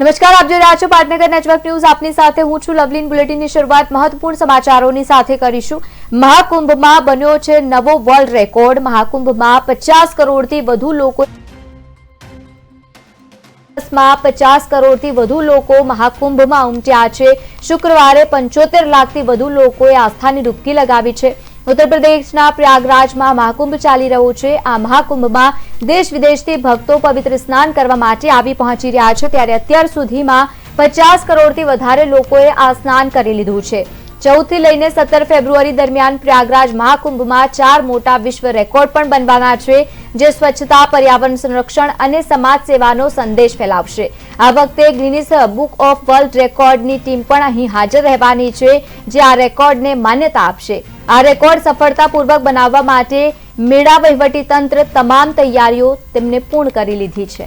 નમસ્કાર, આપ જોઈ રહ્યા છો પાટનગર નેટવર્ક ન્યૂઝ। આપની સાથે હું છું લવલીન। બુલેટિનની શરૂઆત મહત્વપૂર્ણ સમાચારોની સાથે કરીશું। મહાકુંભમાં બન્યો છે નવો વર્લ્ડ રેકોર્ડ। મહાકુંભમાં 50 કરોડથી વધુ લોકો 50 કરોડથી વધુ લોકો મહાકુંભમાં ઉમટ્યા છે। શુક્રવારે 75 લાખથી વધુ લોકોએ આસ્થાની ડૂબકી લગાવી છે। उत्तर प्रदेशના પ્રયાગરાજમાં મહાકુંભ ચાલી રહ્યો છે। આ મહાકુંભમાં દેશ વિદેશથી ભક્તો પવિત્ર સ્નાન કરવા માટે આવી પહોંચી રહ્યા છે। ત્યારે અત્યાર સુધીમાં 50 કરોડથી વધારે લોકોએ આ સ્નાન કરી લીધું છે। 14 થી લઈને 17 ફેબ્રુઆરી દરમિયાન પ્રયાગરાજ મહાકુંભમાં 4 મોટા વિશ્વ રેકોર્ડ પણ બનવાના છે, જે સ્વચ્છતા, પર્યાવરણ સંરક્ષણ અને સમાજ સેવાનો સંદેશ ફેલાવશે। આ વખતે ગિનિસ બુક ઓફ વર્લ્ડ રેકોર્ડની ટીમ પણ અહીં હાજર રહેવાની છે, જે આ રેકોર્ડને માન્યતા આપશે। આ રેકોર્ડ સફળતાપૂર્વક બનાવવા માટે મેળા વહીવટીતંત્ર તમામ તૈયારીઓ તેમને પૂર્ણ કરી લીધી છે।